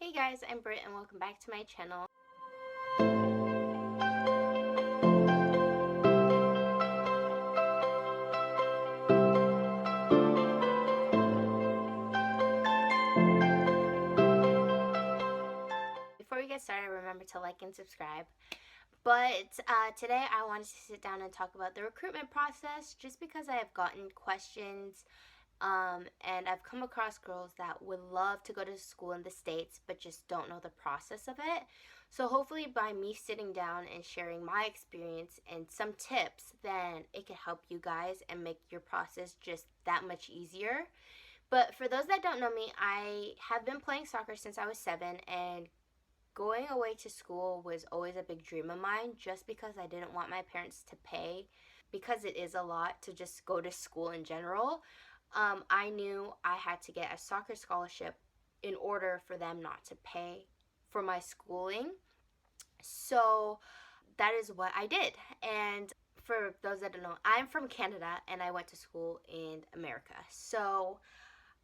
Hey guys, I'm Britt and welcome back to my channel. Before we get started, remember to like and subscribe. But today I wanted to sit down and talk about the recruitment process just because I have gotten questions and I've come across girls that would love to go to school in the States but just don't know the process of it. So hopefully by me sitting down and sharing my experience and some tips, then it can help you guys and make your process just that much easier. But for those that don't know me, I have been playing soccer since I was 7, and going away to school was always a big dream of mine just because I didn't want my parents to pay, because it is a lot to just go to school in general. I knew I had to get a soccer scholarship in order for them not to pay for my schooling. So that is what I did. And for those that don't know, I'm from Canada and I went to school in America. So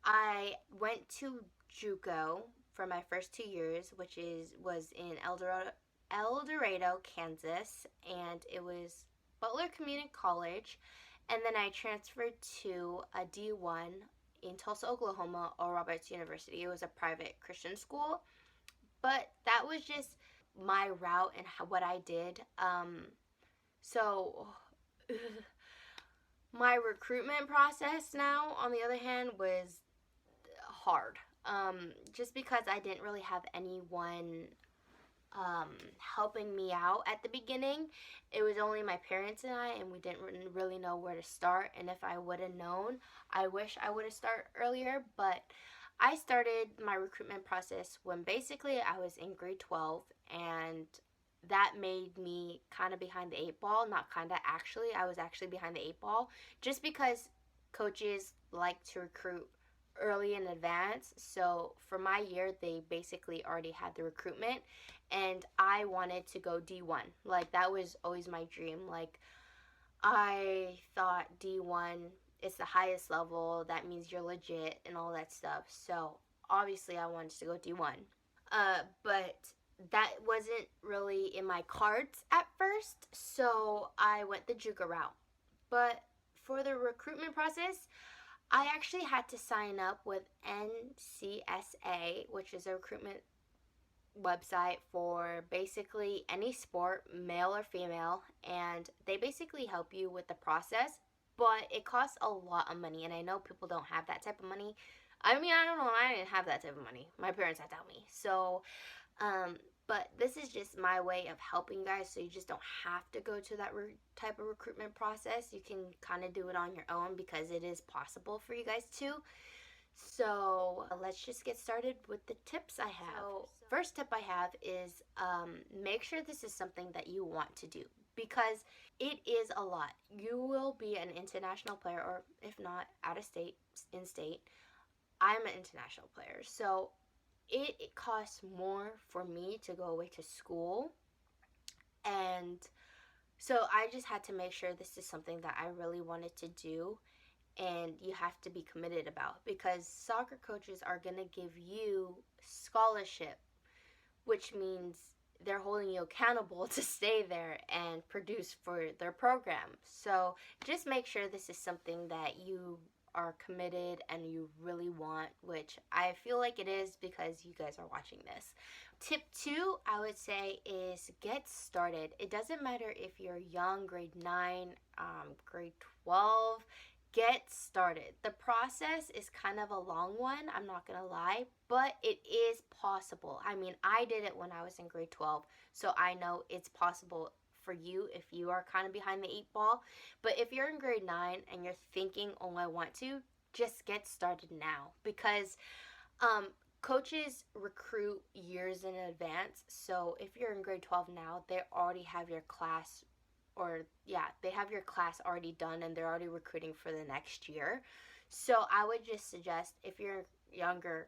I went to JUCO for my first 2 years, which was in 𝙿𝙾𝚃𝚃𝚾𝚽, Kansas, and it was Butler Community College. And then I transferred to a D1 in Tulsa, Oklahoma, Oral Roberts University. It was a private Christian school, but that was just my route and what I did. So my recruitment process now, on the other hand, was hard. Just because I didn't really have anyone helping me out at the beginning. It was only my parents and I, and we didn't really know where to start. And if I would have known, I wish I would have started earlier. But I started my recruitment process when basically I was in grade 12, and that made me kind of behind the 8 ball. Not kind of, actually, I was actually behind the 8 ball, just because coaches like to recruit early in advance. So for my year, they basically already had the recruitment, and I wanted to go D1. Like, that was always my dream. Like, I thought D1 is the highest level, that means you're legit and all that stuff. So obviously I wanted to go D1, but that wasn't really in my cards at first, so I went the JUCO route. But for the recruitment process, I actually had to sign up with NCSA, which is a recruitment website for basically any sport, male or female, and they basically help you with the process, but it costs a lot of money, and I know people don't have that type of money. I mean, I don't know, I didn't have that type of money. My parents had to help me. So, but this is just my way of helping you guys, so you just don't have to go to that type of recruitment process. You can kind of do it on your own because it is possible for you guys too. So let's just get started with the tips I have. So first tip I have is make sure this is something that you want to do, because it is a lot. You will be an international player, or if not, out of state, in state. I'm an international player, so it costs more for me to go away to school, and so I just had to make sure this is something that I really wanted to do, and you have to be committed about, because soccer coaches are going to give you scholarship, which means they're holding you accountable to stay there and produce for their program. So just make sure this is something that you are committed and you really want, which I feel like it is because you guys are watching this. Tip 2, I would say, is get started. It doesn't matter if you're young, grade 9, grade 12, get started. The process is kind of a long one, I'm not gonna lie, but it is possible. I mean, I did it when I was in grade 12, so I know it's possible for you if you are kind of behind the 8 ball. But if you're in grade 9 and you're thinking, oh, I want to, just get started now, because coaches recruit years in advance. So if you're in grade 12 now, they already have your class, or yeah, they have your class already done, and they're already recruiting for the next year. So I would just suggest, if you're younger,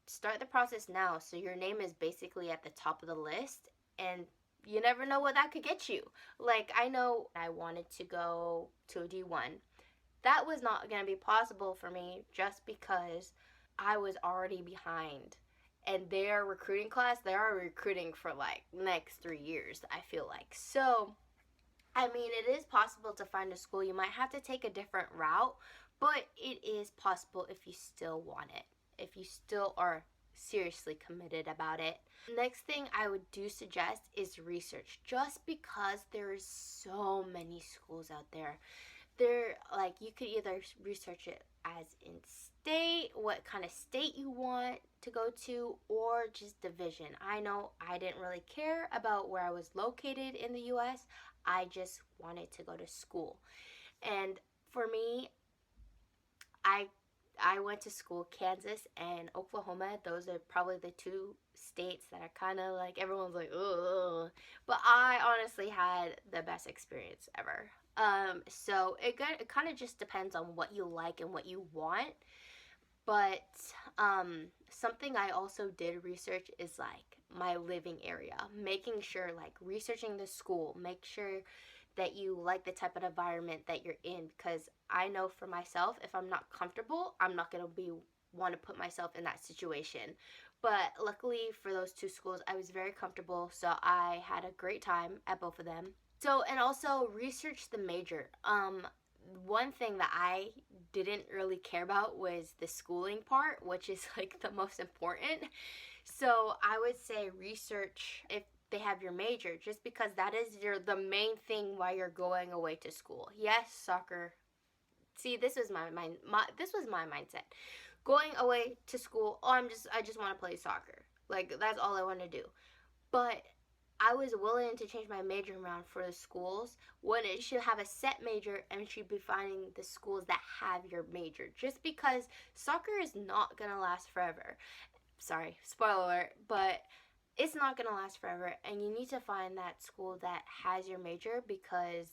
start the process now, so your name is basically at the top of the list, and you never know what that could get you. Like, I know I wanted to go to a D1. That was not going to be possible for me just because I was already behind and their recruiting class, they are recruiting for like next 3 years, I feel like. So I mean, it is possible to find a school. You might have to take a different route, but it is possible if you still want it, if you still are seriously committed about it. Next thing I would do suggest is research, just because there's so many schools out there. There, like, you could either research it as in state, what kind of state you want to go to, or just division. I know I didn't really care about where I was located in the US. I just wanted to go to school. And for me, I went to school, Kansas and Oklahoma. Those are probably the two states that are kind of like, everyone's like, ugh. But I honestly had the best experience ever. So it kind of just depends on what you like and what you want. But something I also did research is like my living area, making sure, like, researching the school, make sure that you like the type of environment that you're in, because I know for myself, if I'm not comfortable, I'm not going to want to put myself in that situation. But luckily for those two schools, I was very comfortable, so I had a great time at both of them. So, and also research the major. One thing that I didn't really care about was the schooling part, which is like the most important. So I would say research if they have your major, just because that is the main thing while you're going away to school. Yes, soccer. See, this was my mindset. Going away to school, I just want to play soccer. Like, that's all I want to do. But I was willing to change my major around for the schools when it should have a set major, and should be finding the schools that have your major, just because soccer is not going to last forever. Sorry, spoiler alert, but it's not going to last forever, and you need to find that school that has your major, because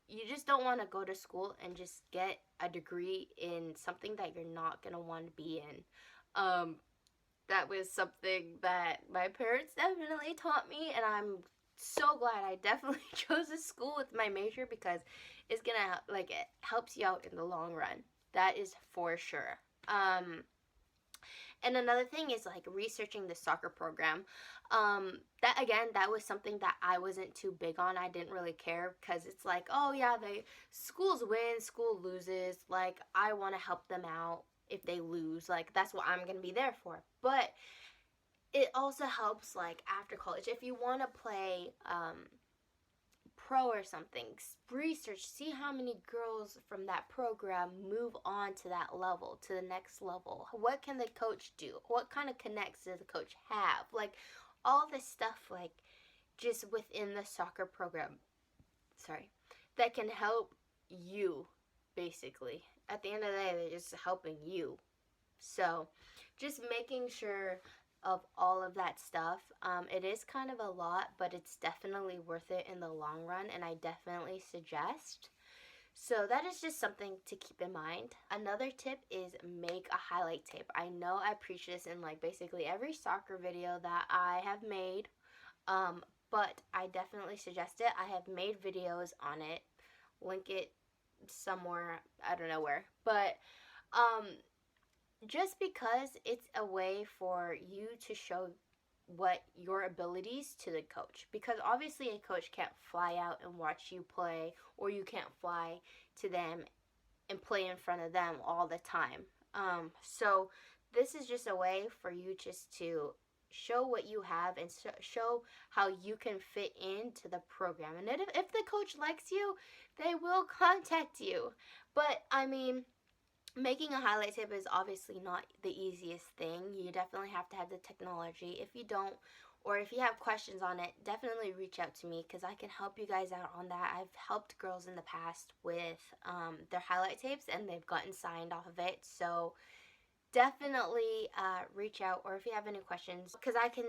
you just don't want to go to school and just get a degree in something that you're not going to want to be in. That was something that my parents definitely taught me, and I'm so glad I definitely chose a school with my major, because it's gonna, like, it helps you out in the long run. That is for sure. And another thing is, like, researching the soccer program. That was something that I wasn't too big on. I didn't really care, because it's like, oh yeah, schools win, school loses. Like, I want to help them out if they lose. Like, that's what I'm gonna be there for. But it also helps, like, after college, if you want to play pro or something, research, see how many girls from that program move on to that level, to the next level. What can the coach do? What kind of connects does the coach have? Like, all this stuff, like, just within the soccer program, that can help you, basically. At the end of the day, they're just helping you. So just making sure of all of that stuff. It is kind of a lot, but it's definitely worth it in the long run, and I definitely suggest. So that is just something to keep in mind. Another tip is make a highlight tape. I know I preach this in, like, basically every soccer video that I have made, but I definitely suggest it. I have made videos on it. Link it somewhere, I don't know where, but just because it's a way for you to show what your abilities to the coach, because obviously a coach can't fly out and watch you play, or you can't fly to them and play in front of them all the time. So this is just a way for you just to show what you have, and show how you can fit into the program. And if the coach likes you, they will contact you. But I mean, making a highlight tape is obviously not the easiest thing. You definitely have to have the technology. If you don't, or if you have questions on it, definitely reach out to me, because I can help you guys out on that. I've helped girls in the past with their highlight tapes, and they've gotten signed off of it. So definitely reach out, or if you have any questions, because I can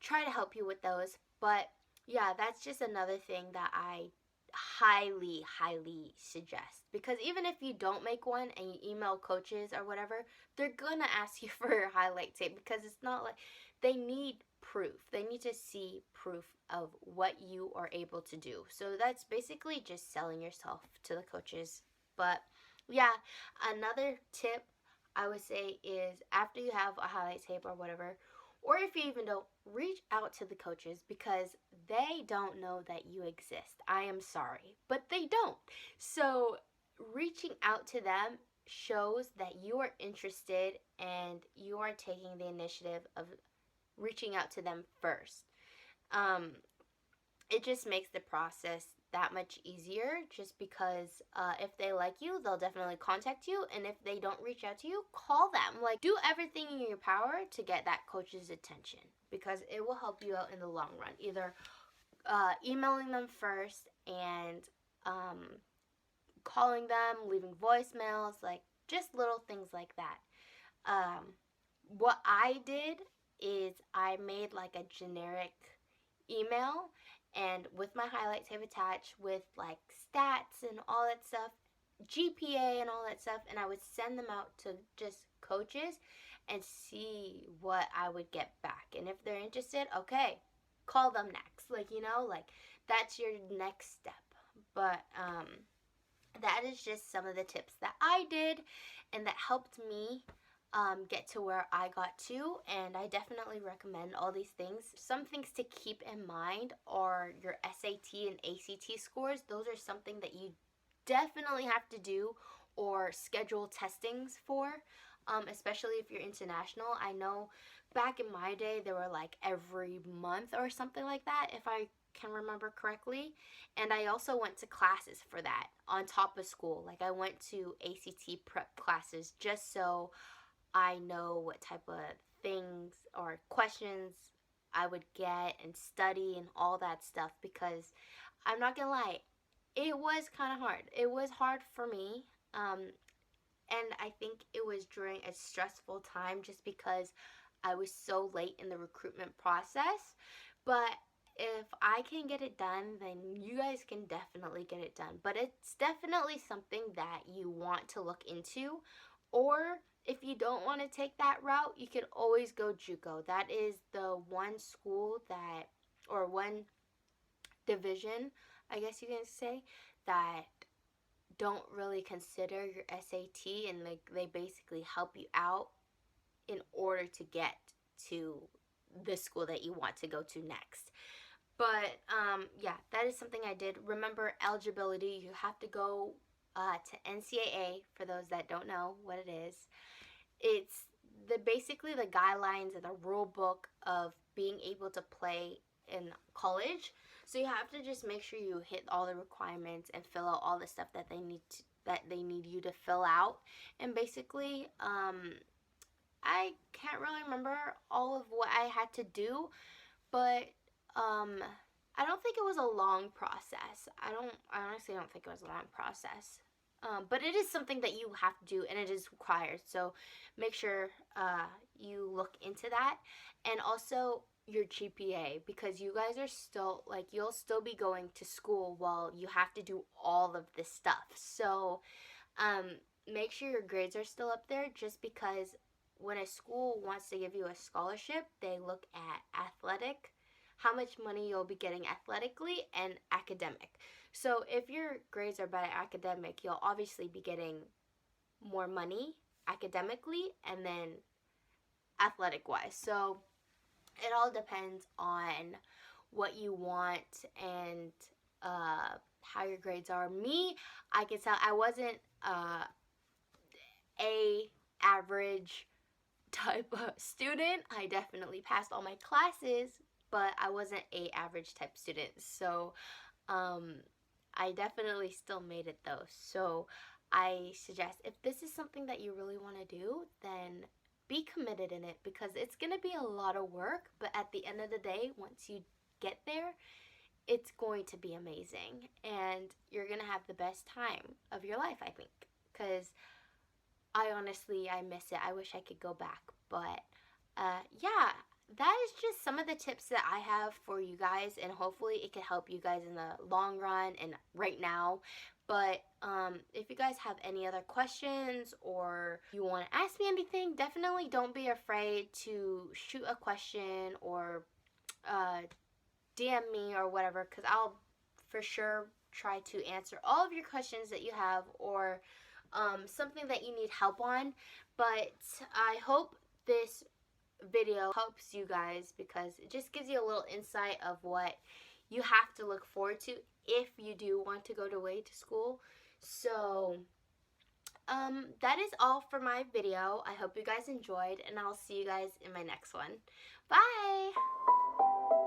try to help you with those. But yeah, that's just another thing that I highly suggest, because even if you don't make one and you email coaches or whatever, they're gonna ask you for your highlight tape, because it's not like, they need proof. They need to see proof of what you are able to do. So that's basically just selling yourself to the coaches. But yeah, another tip I would say is, after you have a highlight tape or whatever, or if you even don't, reach out to the coaches because they don't know that you exist. I am sorry, but they don't. So reaching out to them shows that you are interested and you are taking the initiative of reaching out to them first. Um, it just makes the process that much easier, just because if they like you, they'll definitely contact you, and if they don't reach out to you, call them. Like, do everything in your power to get that coach's attention, because it will help you out in the long run. Either emailing them first and calling them, leaving voicemails, like just little things like that. What I did is I made like a generic email, and with my highlight table attached with like stats and all that stuff, GPA and all that stuff, and I would send them out to just coaches and see what I would get back. And if they're interested, okay, call them next. Like, like that's your next step. But that is just some of the tips that I did and that helped me get to where I got to, and I definitely recommend all these things. Some things to keep in mind are your SAT and ACT scores. Those are something that you definitely have to do or schedule testings for, especially if you're international. I know back in my day, they were like every month or something like that, if I can remember correctly. And I also went to classes for that on top of school. Like, I went to ACT prep classes just so I know what type of things or questions I would get and study and all that stuff, because I'm not gonna lie, it was kind of hard. It was hard for me, and I think it was during a stressful time just because I was so late in the recruitment process. But if I can get it done, then you guys can definitely get it done. But it's definitely something that you want to look into. Or if you don't want to take that route, you can always go JUCO. That is the one school that, or one division, I guess you can say, that don't really consider your SAT, and they basically help you out in order to get to the school that you want to go to next. But yeah, that is something I did. Remember, eligibility, you have to go to NCAA, for those that don't know what it is. It's basically the guidelines and the rule book of being able to play in college. So you have to just make sure you hit all the requirements and fill out all the stuff that they need you to fill out. And basically, I can't really remember all of what I had to do, but I don't think it was a long process. I honestly don't think it was a long process. But it is something that you have to do, and it is required. So make sure you look into that. And also your GPA, because you guys are still, like, you'll still be going to school while you have to do all of this stuff. So make sure your grades are still up there, just because when a school wants to give you a scholarship, they look at athletic, how much money you'll be getting athletically, and academic. So if your grades are better academic, you'll obviously be getting more money academically and then athletic-wise. So it all depends on what you want and how your grades are. Me, I can tell I wasn't a average type of student. I definitely passed all my classes, but I wasn't a average type student. So I definitely still made it though. So I suggest, if this is something that you really want to do, then be committed in it, because it's going to be a lot of work, but at the end of the day, once you get there, it's going to be amazing, and you're going to have the best time of your life, I think, because I miss it. I wish I could go back. But yeah, that is just some of the tips that I have for you guys, and hopefully it can help you guys in the long run and right now. But if you guys have any other questions, or you want to ask me anything, definitely don't be afraid to shoot a question or DM me or whatever, because I'll for sure try to answer all of your questions that you have, or something that you need help on. But I hope this video helps you guys because it just gives you a little insight of what you have to look forward to if you do want to go away to school. So that is all for my video. I hope you guys enjoyed, and I'll see you guys in my next one. Bye!